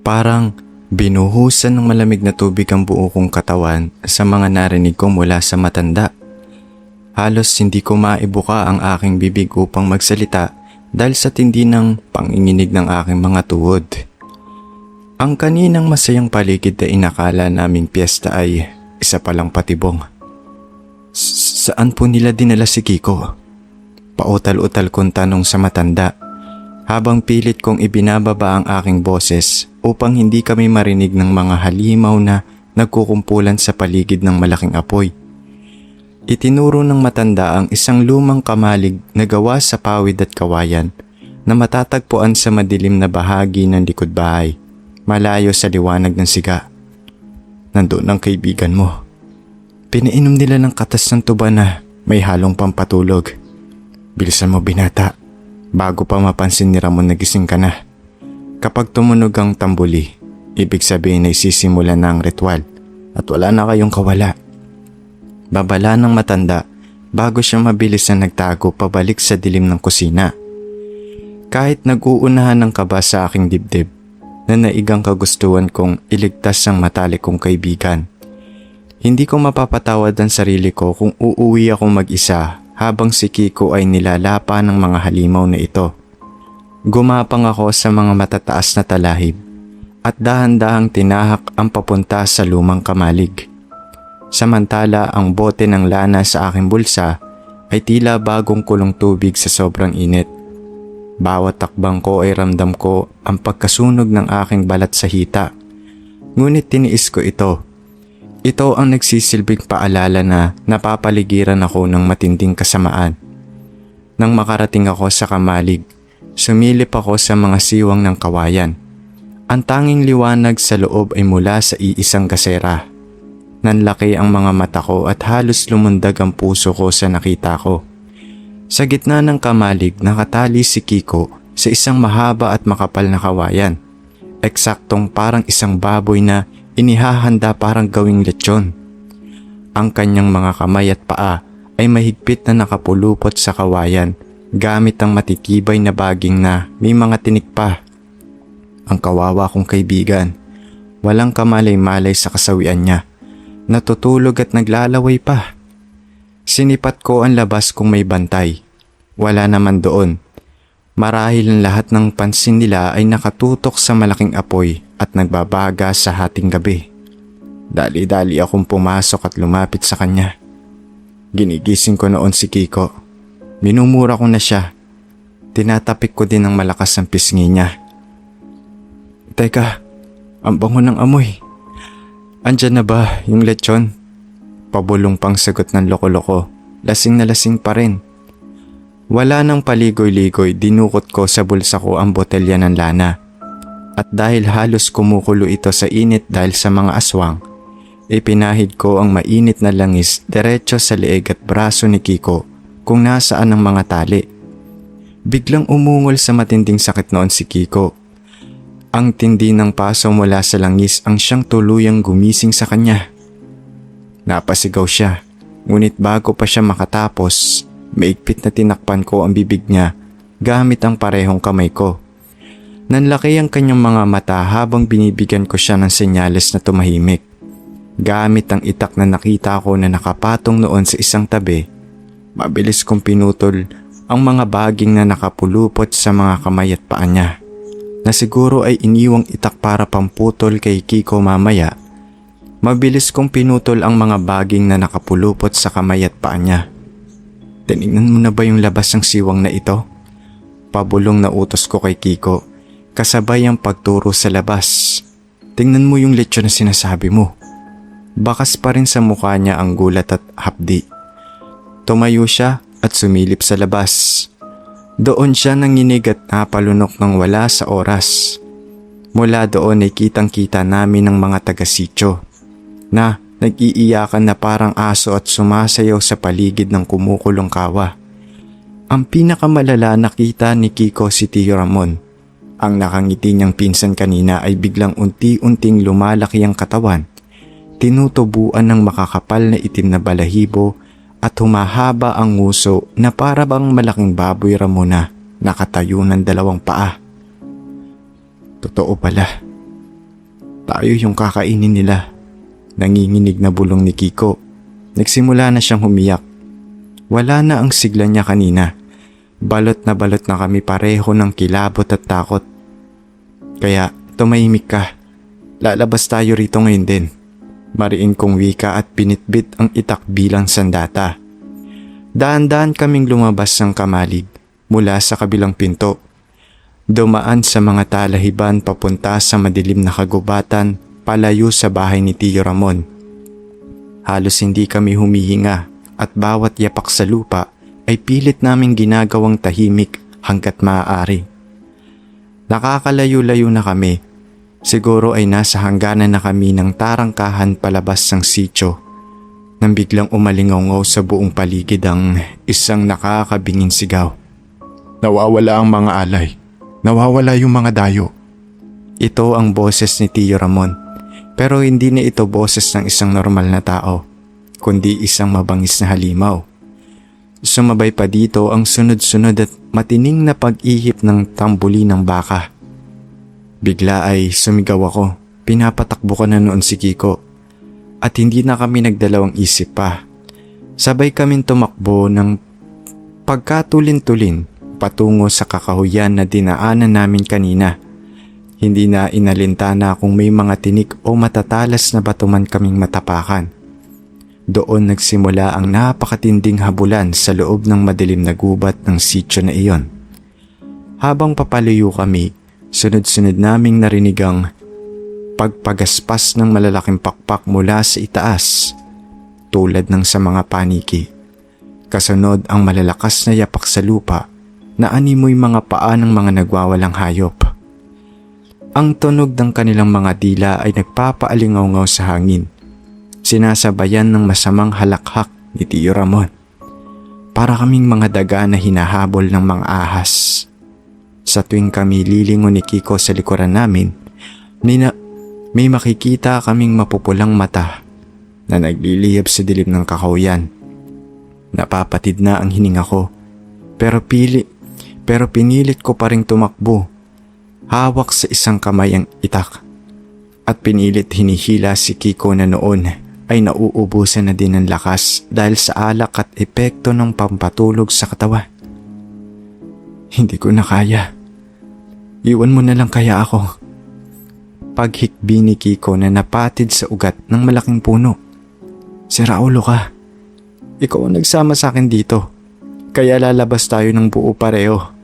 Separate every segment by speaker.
Speaker 1: Parang binuhusan ng malamig na tubig ang buo kong katawan sa mga narinig ko mula sa matanda. Halos hindi ko maibuka ang aking bibig upang magsalita dahil sa tindi ng panginginig ng aking mga tuhod. Ang kaninang masayang paligid na inakala naming piyesta ay isa palang patibong. Saan po nila dinala si Kiko? Pautal-utal kong tanong sa matanda habang pilit kong ibinababa ang aking boses upang hindi kami marinig ng mga halimaw na nagkukumpulan sa paligid ng malaking apoy. Itinuro ng matanda ang isang lumang kamalig na gawa sa pawid at kawayan na matatagpuan sa madilim na bahagi ng likod bahay, malayo sa liwanag ng siga. Nandoon ang kaibigan mo. Pinainom nila ng katas ng tuba na may halong pampatulog. Bilisan mo binata, bago pa mapansin ni Ramon na gising ka na. Kapag tumunog ang tambuli, ibig sabihin ay sisimula na ang ritual at wala na kayong kawala. Babala ng matanda bago siya mabilis na nagtago pabalik sa dilim ng kusina. Kahit nag-uunahan ng kaba sa aking dibdib na naigang kagustuhan kong iligtas ang matalik kong kaibigan, hindi ko mapapatawad ang sarili ko kung uuwi ako mag-isa habang si Kiko ay nilalapa ng mga halimaw na ito. Gumapang ako sa mga matataas na talahib at dahan-dahang tinahak ang papunta sa lumang kamalig. Samantala ang bote ng lana sa aking bulsa ay tila bagong kulong tubig sa sobrang init. Bawat takbang ko ay ramdam ko ang pagkasunog ng aking balat sa hita. Ngunit tiniis ko ito. Ito ang nagsisilbing paalala na napapaligiran ako ng matinding kasamaan. Nang makarating ako sa kamalig, sumilip ako sa mga siwang ng kawayan. Ang tanging liwanag sa loob ay mula sa iisang kasera. Nanlaki ang mga mata ko at halos lumundag ang puso ko sa nakita ko. Sa gitna ng kamalig nakatali si Kiko sa isang mahaba at makapal na kawayan. Eksaktong parang isang baboy na inihahanda parang gawing lechon. Ang kanyang mga kamay at paa ay mahigpit na nakapulupot sa kawayan gamit ang matitibay na baging na may mga tinik pa. Ang kawawa kong kaibigan, walang kamalay-malay sa kasawian niya. Natutulog at naglalaway pa. Sinipat ko ang labas kung may bantay. Wala naman doon. Marahil ang lahat ng pansin nila ay nakatutok sa malaking apoy at nagbabaga sa hating gabi. Dali-dali akong pumasok at lumapit sa kanya. Ginigising ko noon si Kiko. Minumura ko na siya. Tinatapik ko din ng malakas ang pisngi niya. Teka, ang bango ng amoy. Andyan na ba yung lechon? Pabulong pang sagot ng loko-loko. Lasing na lasing pa rin. Wala nang paligoy-ligoy, dinukot ko sa bulsa ko ang botelya ng lana. At dahil halos kumukulo ito sa init dahil sa mga aswang, ipinahid ko ang mainit na langis diretso sa leeg at braso ni Kiko kung nasaan ang mga tali. Biglang umungol sa matinding sakit noon si Kiko. Ang tindi ng paso mula sa langis ang siyang tuluyang gumising sa kanya. Napasigaw siya, ngunit bago pa siya makatapos, maigpit na tinakpan ko ang bibig niya gamit ang parehong kamay ko. Nanlaki ang kanyang mga mata habang binibigyan ko siya ng senyales na tumahimik. Gamit ang itak na nakita ko na nakapatong noon sa isang tabi, mabilis kong pinutol ang mga baging na nakapulupot sa mga kamay at paa niya, na siguro ay iniwang itak para pamputol kay Kiko mamaya. Mabilis kong pinutol ang mga baging na nakapulupot sa kamay at paa niya. Tinignan mo na ba yung labas ng siwang na ito? Pabulong na utos ko kay Kiko, kasabay ang pagturo sa labas. Tingnan mo yung lechon na sinasabi mo. Bakas pa rin sa mukha niya ang gulat at hapdi. Tumayo siya at sumilip sa labas. Doon siya nanginig at napalunok ng wala sa oras. Mula doon ay kitang-kita namin ng mga taga-sityo na nag-iiyakan na parang aso at sumasayaw sa paligid ng kumukulong kawa. Ang pinakamalala nakita ni Kiko si Tio Ramon. Ang nakangiti niyang pinsan kanina ay biglang unti-unting lumalaki ang katawan. Tinutubuan ng makakapal na itim na balahibo at humahaba ang nguso na para bang malaking baboy Ramona nakatayo ng dalawang paa. Totoo pala, Tayo yung kakainin nila. Nanginginig na bulong ni Kiko. Nagsimula na siyang humiyak. Wala na ang sigla niya kanina. Balot na kami pareho ng kilabot at takot. Kaya tumahimik ka. Lalabas tayo rito ngayon din. Mariin kong wika at pinitbit ang itak bilang sandata. Daan-daan kaming lumabas ng kamalig mula sa kabilang pinto. Dumaan sa mga talahiban papunta sa madilim na kagubatan palayo sa bahay ni Tio Ramon. Halos hindi kami humihinga at bawat yapak sa lupa ay pilit naming ginagawang tahimik hanggat maaari. Nakakalayo-layo na kami. Siguro ay nasa hangganan na kami ng tarangkahan palabas ng sitio nang biglang umalingaw sa buong paligid ang isang nakakabinging sigaw. Nawawala ang mga alay. Nawawala yung mga dayo. Ito ang boses ni Tio Ramon, pero hindi na ito boses ng isang normal na tao, kundi isang mabangis na halimaw. Sumabay pa dito ang sunod-sunod at matining na pag-ihip ng tambuli ng baka. Bigla ay sumigaw ako. Pinapatakbo ko na noon si Kiko. At hindi na kami nagdalawang isip pa. Sabay kaming tumakbo ng pagkatulin-tulin patungo sa kakahuyan na dinaanan namin kanina. Hindi na inalintana kung may mga tinik o matatalas na batuman kaming matapakan. Doon nagsimula ang napakatinding habulan sa loob ng madilim na gubat ng sitio na iyon. Habang papalayo kami, sunod-sunod naming narinig ang pagpagaspas ng malalaking pakpak mula sa itaas, tulad ng sa mga paniki. Kasunod ang malalakas na yapak sa lupa na animoy mga paa ng mga nagwawalang hayop. Ang tunog ng kanilang mga dila ay nagpapaalingaw sa hangin. Sinasabayan ng masamang halakhak ni Tio Ramon. Para kaming mga daga na hinahabol ng mga ahas. Sa tuwing kami lilingon ni Kiko sa likuran namin, may makikita kaming mapupulang mata na nagliliyab sa dilim ng kakahuyan. Napapatid na ang hininga ko, pero pinilit ko pa ring tumakbo. Hawak sa isang kamay ang itak at pinilit hinihila si Kiko na noon ay nauubusan na din ng lakas dahil sa alak at epekto ng pampatulog sa katawan. Hindi ko na kaya. Iwan mo na lang kaya ako. Paghikbi ni Kiko na napatid sa ugat ng malaking puno. Si Raulo ka. Ikaw ang nagsama sa akin dito. Kaya lalabas tayo ng buo pareho.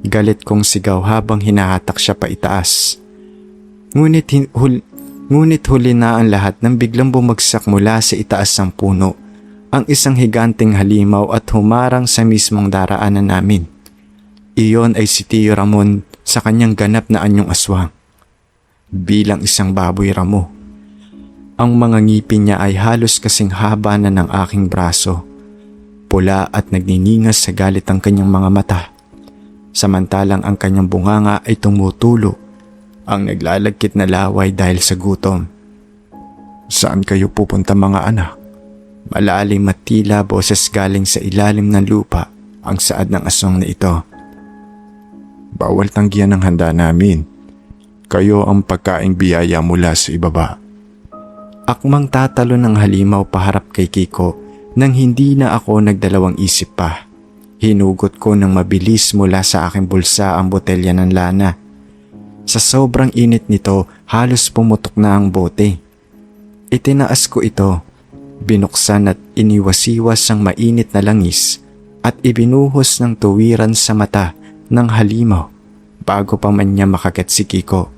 Speaker 1: Galit kong sigaw habang hinahatak siya pa itaas. Ngunit huli na ang lahat nang biglang bumagsak mula sa itaas ng puno ang isang higanting halimaw at humarang sa mismong daraanan namin. Iyon ay si Tio Ramon sa kanyang ganap na anyong aswang. Bilang isang baboy ramo. Ang mga ngipin niya ay halos kasing haba na ng aking braso. Pula at nagniningas sa galit ang kanyang mga mata. Samantalang ang kanyang bunganga ay tumutulo, ang naglalagkit na laway dahil sa gutom. Saan kayo pupunta mga anak? Malalim at tila boses galing sa ilalim ng lupa ang saad ng aswang na ito. Bawal tanggihan ang handa namin. Kayo ang pagkaing biyaya mula sa ibaba. Akmang tatalo ng halimaw paharap kay Kiko nang hindi na ako nagdalawang isip pa. Hinugot ko ng mabilis mula sa aking bulsa ang botelya ng lana. Sa sobrang init nito, halos pumutok na ang bote. Itinaas ko ito, binuksan at iniwasiwas ang mainit na langis at ibinuhos ng tuwiran sa mata ng halimaw bago pa man niya makagat si Kiko.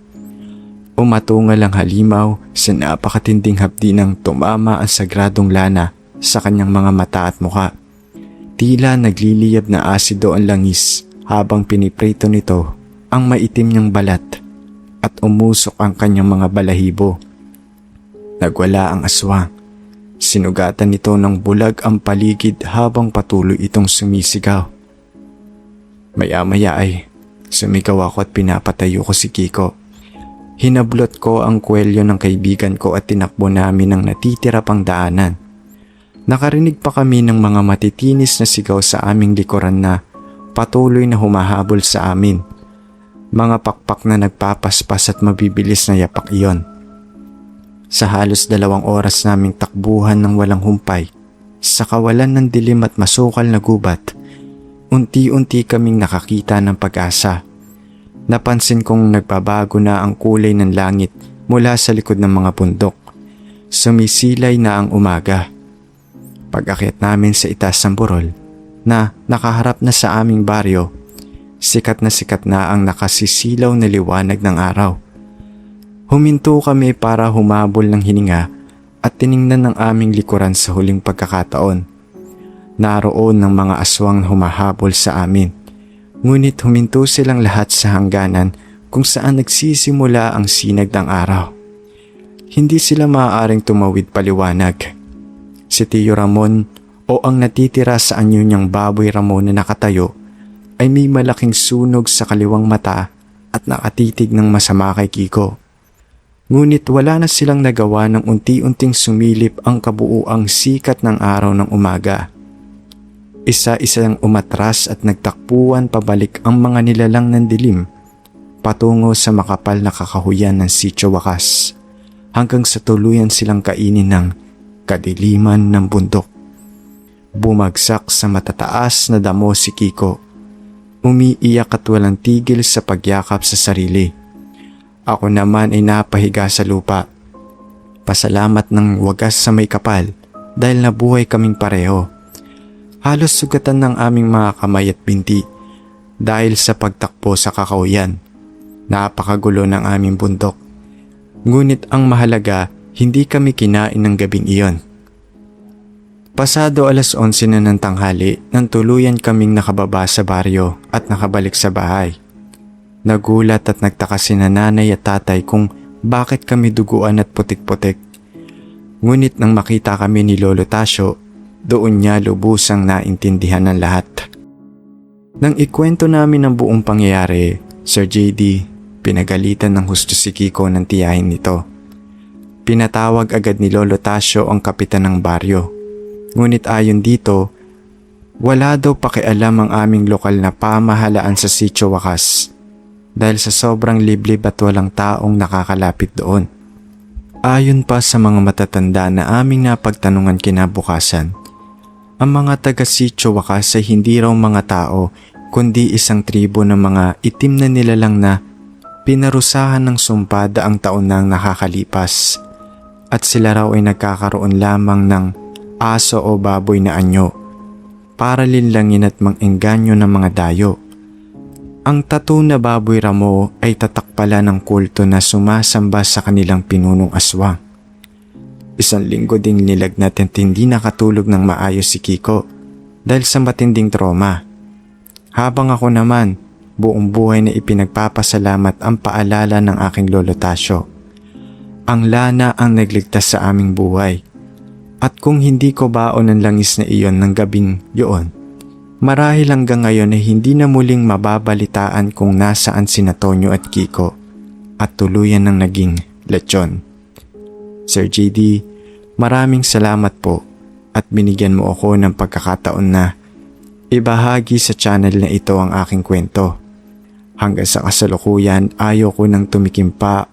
Speaker 1: Umatungal ang halimaw sa napakatinding hapdi ng tumama ang sagradong lana sa kanyang mga mata at muka. Tila nagliliyab na asido ang langis habang piniprito nito ang maitim niyang balat at umusok ang kanyang mga balahibo. Nagwala ang aswang. Sinugatan nito ng bulag ang paligid habang patuloy itong sumisigaw. Maya-maya ay sumigaw ako at pinapatayo ko si Kiko. Hinablot ko ang kwelyo ng kaibigan ko at tinakbo namin ang natitira pang daanan. Nakarinig pa kami ng mga matitinis na sigaw sa aming likuran na patuloy na humahabol sa amin. Mga pakpak na nagpapaspas at mabibilis na yapak iyon. Sa halos 2 oras naming takbuhan ng walang humpay, sa kawalan ng dilim at masukal na gubat, unti-unti kaming nakakita ng pag-asa. Napansin kong nagbabago na ang kulay ng langit mula sa likod ng mga bundok. Sumisilay na ang umaga. Pag-akyat namin sa itaas ng burol na nakaharap na sa aming baryo, sikat na ang nakasisilaw na liwanag ng araw. Huminto kami para humabol ng hininga at tiningnan ng aming likuran sa huling pagkakataon. Naroon ng mga aswang humahabol sa amin. Ngunit huminto silang lahat sa hangganan kung saan nagsisimula ang sinag ng araw. Hindi sila maaaring tumawid paliwanag. Si Tio Ramon o ang natitira sa anyo niyang baboy Ramon na nakatayo ay may malaking sunog sa kaliwang mata at nakatitig ng masama kay Kiko. Ngunit wala na silang nagawa nang unti-unting sumilip ang kabuuang sikat ng araw ng umaga. Isa-isang umatras at nagtakbuhan pabalik ang mga nilalang ng dilim patungo sa makapal na kakahuyan ng Sitio Wakas hanggang sa tuluyan silang kainin ng kadiliman ng bundok. Bumagsak sa matataas na damo si Kiko. Umiiyak at walang tigil sa pagyakap sa sarili. Ako naman ay napahiga sa lupa. Pasalamat ng wagas sa may kapal dahil nabuhay kaming pareho. Halos sugatan ng aming mga kamay at binti dahil sa pagtakbo sa kakahuyan. Napakagulo ng aming bundok. Ngunit ang mahalaga, hindi kami kinain ng gabing iyon. Pasado 11:00 na ng tanghali nang tuluyan kaming nakababa sa baryo at nakabalik sa bahay. Nagulat at nagtaka sina nanay at tatay kung bakit kami duguan at putik-putik. Ngunit nang makita kami ni Lolo Tasio, doon niya lubusang naintindihan ng lahat. Nang ikwento namin ang buong pangyayari, Sir JD, pinagalitan ng husto si Kiko ng tiyahin nito. Pinatawag agad ni Lolo Tasio ang kapitan ng baryo. Ngunit ayon dito, wala daw pakialam ang aming lokal na pamahalaan sa Sitio Wakas dahil sa sobrang liblib at walang taong nakakalapit doon. Ayon pa sa mga matatanda na aming napagtanungan kinabukasan, ang mga taga Sitio Wakas ay hindi raw mga tao kundi isang tribo ng mga itim na nilalang na pinarusahan ng sumpa daang taon nang nakakalipas at sila raw ay nagkakaroon lamang ng aso o baboy na anyo para linlangin at mang-engganyo ng mga dayo. Ang tattoo na baboy Ramo ay tatak pala ng kulto na sumasamba sa kanilang pinunong aswang. 1 linggo ding nilagnat at hindi nakatulog ng maayos si Kiko dahil sa matinding trauma. Habang ako naman, buong buhay na ipinagpapasalamat ang paalala ng aking Lolo Tasio. Ang lana ang nagligtas sa aming buhay. At kung hindi ko baon ng langis na iyon ng gabing yun, marahil hanggang ngayon ay hindi na muling mababalitaan kung nasaan sina Tonyo at Kiko at tuluyan ng naging lechon. Sir JD, maraming salamat po at binigyan mo ako ng pagkakataon na ibahagi sa channel na ito ang aking kwento. Hanggang sa kasalukuyan, ayaw ko nang tumikim pa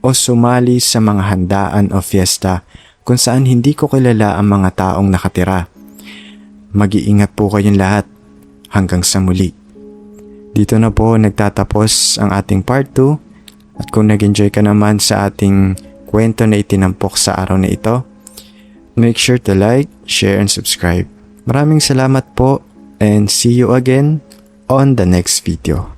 Speaker 1: o sumali sa mga handaan o fiesta kung saan hindi ko kilala ang mga taong nakatira. Mag-iingat po kayong lahat. Hanggang sa muli. Dito na po nagtatapos ang ating part 2 at kung nag-enjoy ka naman sa ating kwento na itinampok sa araw na ito, make sure to like, share, and subscribe. Maraming salamat po and see you again on the next video.